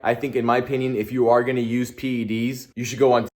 I think, in my opinion, if you are gonna use PEDs, you should go on.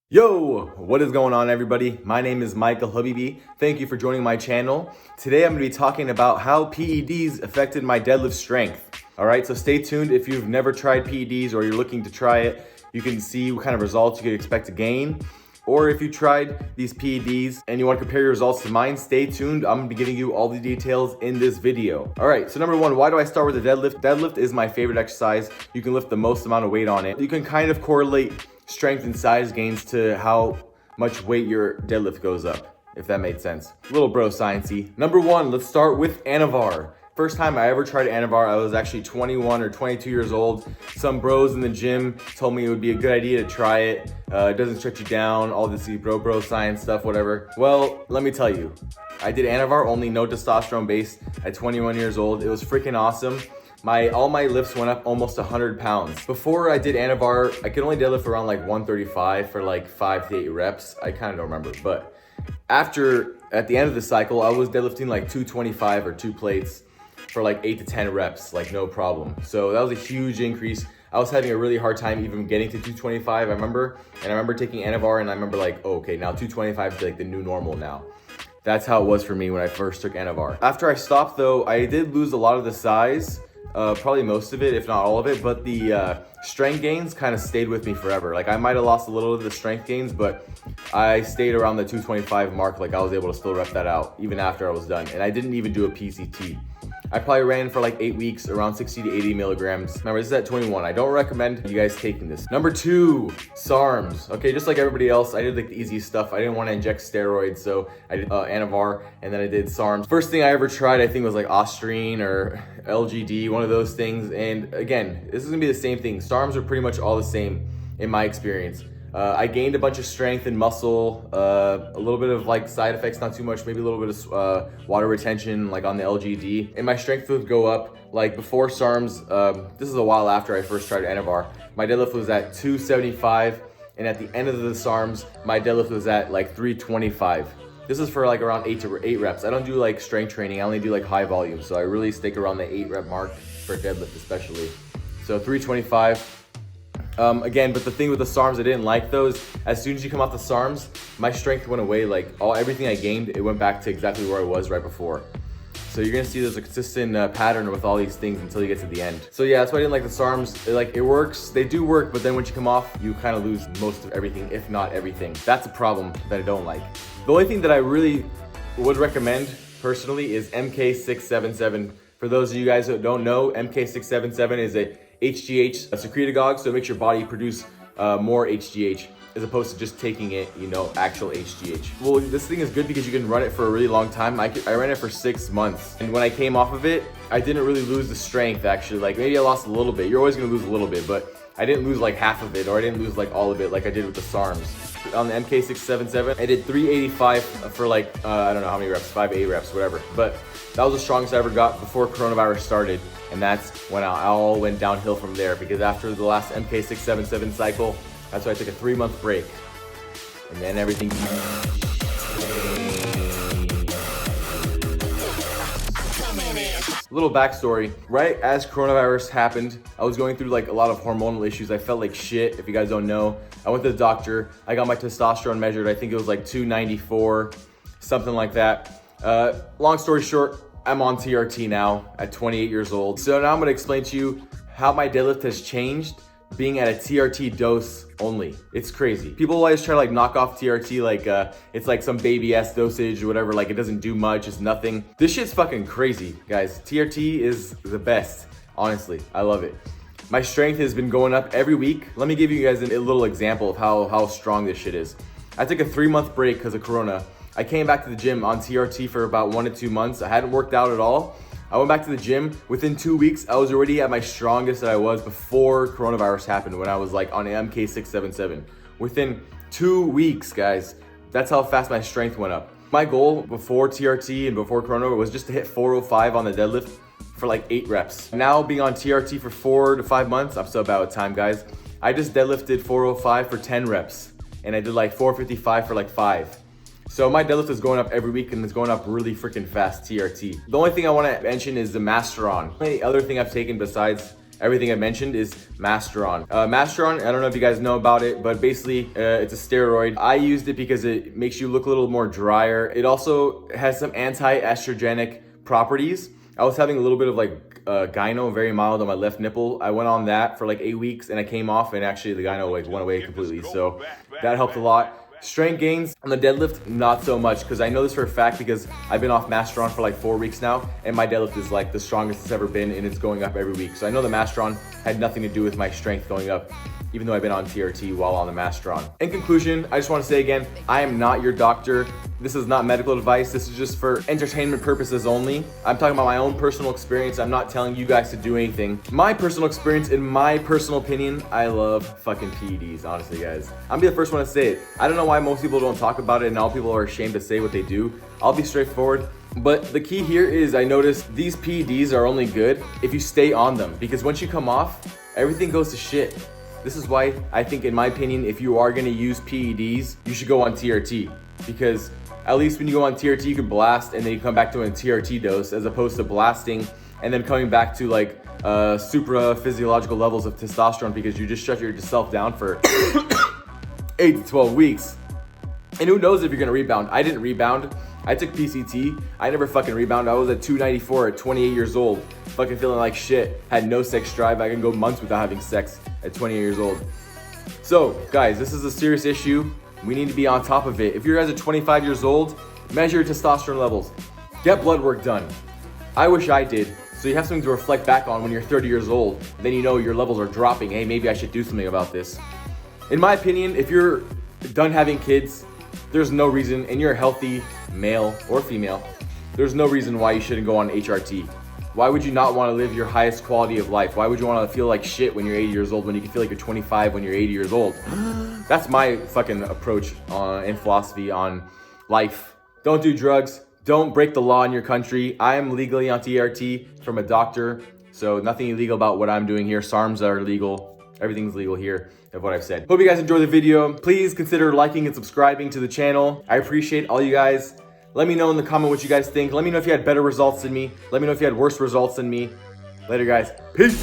Yo, what is going on, everybody? My name is Michael Habibi. Thank you for joining my channel. Today I'm gonna be talking about how PEDs affected my deadlift strength. All right, so stay tuned. If you've never tried PEDs or you're looking to try it, you can see what kind of results you could expect to gain. Or if you tried these PEDs and you want to compare your results to mine, stay tuned. I'm gonna be giving you all the details in this video. All right, so number one, why do I start with the deadlift? Deadlift is my favorite exercise. You can lift the most amount of weight on it. You can kind of correlate strength and size gains to how much weight your deadlift goes up, if that made sense. Little bro sciencey. Number one, let's start with Anavar. First time I ever tried Anavar, I was actually 21 or 22 years old. Some bros in the gym told me it would be a good idea to try it. It doesn't stretch you down, all this bro science stuff, whatever. Well, let me tell you, I did Anavar, only no testosterone base at 21 years old. It was freaking awesome. All my lifts went up almost 100 pounds. Before I did Anavar, I could only deadlift around like 135 for like 5 to 8 reps. I kind of don't remember, but at the end of the cycle, I was deadlifting like 225 or 2 plates for like 8 to 10 reps, like no problem. So that was a huge increase. I was having a really hard time even getting to 225, I remember. And I remember taking Anavar and I remember like, oh, okay, now 225 is like the new normal now. That's how it was for me when I first took Anavar. After I stopped though, I did lose a lot of the size. Probably most of it, if not all of it, but the strength gains kind of stayed with me forever. Like I might have lost a little of the strength gains, but I stayed around the 225 mark. Like I was able to still rep that out even after I was done. And I didn't even do a PCT. I probably ran for like 8 weeks, around 60 to 80 milligrams. Remember, this is at 21. I don't recommend you guys taking this. Number 2, Sarms. Okay, just like everybody else, I did like the easy stuff. I didn't want to inject steroids, so I did Anavar, and then I did Sarms. First thing I ever tried, I think, was like Masteron or LGD, one of those things. And again, this is gonna be the same thing. Sarms are pretty much all the same in my experience. I gained a bunch of strength and muscle, a little bit of like side effects, not too much, maybe a little bit of water retention like on the LGD. And my strength would go up. Like before Sarms, this is a while after I first tried Anavar, my deadlift was at 275. And at the end of the Sarms, my deadlift was at like 325. This is for like around 8 reps. I don't do like strength training, I only do like high volume. So I really stick around the 8 rep mark for deadlift especially. So 325. Again, but the thing with the Sarms, I didn't like those. As soon as you come off the Sarms, my strength went away. Like everything I gained, it went back to exactly where I was right before. So you're gonna see there's a consistent pattern with all these things until you get to the end. So yeah, that's why I didn't like the Sarms. It works, they do work, but then once you come off, you kind of lose most of everything, if not everything. That's a problem that I don't like. The only thing that I really would recommend personally is MK677. For those of you guys who don't know, MK677 is a HGH secretagogue, so it makes your body produce more HGH as opposed to just taking it, actual HGH. Well, this thing is good because you can run it for a really long time. I ran it for 6 months, and when I came off of it, I didn't really lose the strength actually. Like maybe I lost a little bit. You're always gonna lose a little bit, but I didn't lose like half of it, or I didn't lose like all of it like I did with the Sarms. On the MK677, I did 385 for like, I don't know how many reps, 5 to 8 reps, whatever. But that was the strongest I ever got before coronavirus started. And that's when I all went downhill from there, because after the last MK677 cycle, that's why I took a 3-month break. And then everything Little backstory, right as coronavirus happened, I was going through like a lot of hormonal issues. I felt like shit, if you guys don't know. I went to the doctor, I got my testosterone measured. I think it was like 294, something like that. Long story short, I'm on TRT now at 28 years old. So now I'm gonna explain to you how my deadlift has changed being at a TRT dose only. It's crazy. People always try to like knock off TRT like it's like some baby ass dosage or whatever, like it doesn't do much, it's nothing. This shit's fucking crazy, guys. TRT is the best, honestly. I love it. My strength has been going up every week. Let me give you guys a little example of how strong this shit is. I took a 3-month break because of Corona. I came back to the gym on TRT for about 1 to 2 months. I hadn't worked out at all. I went back to the gym. Within 2 weeks, I was already at my strongest that I was before coronavirus happened, when I was like on MK677. Within 2 weeks, guys, that's how fast my strength went up. My goal before TRT and before Corona was just to hit 405 on the deadlift for like 8 reps. Now being on TRT for 4 to 5 months, I'm so bad with time, guys. I just deadlifted 405 for 10 reps, and I did like 455 for like 5. So my deadlift is going up every week and it's going up really freaking fast, TRT. The only thing I want to mention is the Masteron. The other thing I've taken besides everything I mentioned is Masteron. Masteron, I don't know if you guys know about it, but basically it's a steroid. I used it because it makes you look a little more drier. It also has some anti-estrogenic properties. I was having a little bit of like gyno, very mild on my left nipple. I went on that for like 8 weeks and I came off, and actually the gyno like went away completely. So that helped a lot. Strength gains on the deadlift, not so much, because I know this for a fact because I've been off Masteron for like 4 weeks now, and my deadlift is like the strongest it's ever been, and it's going up every week. So I know the Masteron had nothing to do with my strength going up, even though I've been on TRT while on the Masteron. In conclusion, I just want to say again, I am not your doctor. This is not medical advice. This is just for entertainment purposes only. I'm talking about my own personal experience. I'm not telling you guys to do anything. My personal experience, in my personal opinion, I love fucking PEDs, honestly, guys. I'm gonna be the first one to say it. I don't know why most people don't talk about it and all people are ashamed to say what they do. I'll be straightforward. But the key here is I noticed these PEDs are only good if you stay on them, because once you come off, everything goes to shit. This is why I think, in my opinion, if you are gonna use PEDs, you should go on TRT, because at least when you go on TRT, you can blast and then you come back to a TRT dose, as opposed to blasting and then coming back to like supra physiological levels of testosterone, because you just shut yourself down for 8 to 12 weeks. And who knows if you're gonna rebound. I didn't rebound. I took PCT. I never fucking rebounded. I was at 294 at 28 years old, fucking feeling like shit. Had no sex drive. I can go months without having sex at 28 years old. So guys, this is a serious issue. We need to be on top of it. If you're guys at 25 years old, measure your testosterone levels. Get blood work done. I wish I did. So you have something to reflect back on when you're 30 years old. Then you know your levels are dropping. Hey, maybe I should do something about this. In my opinion, if you're done having kids, there's no reason, and you're a healthy male or female, there's no reason why you shouldn't go on HRT. Why would you not want to live your highest quality of life? Why would you want to feel like shit when you're 80 years old when you can feel like you're 25 when you're 80 years old? That's my fucking approach and philosophy on life. Don't do drugs. Don't break the law in your country. I am legally on TRT from a doctor, so nothing illegal about what I'm doing here. Sarms are legal. Everything's legal here of what I've said. Hope you guys enjoyed the video. Please consider liking and subscribing to the channel. I appreciate all you guys. Let me know in the comment what you guys think. Let me know if you had better results than me. Let me know if you had worse results than me. Later, guys. Peace.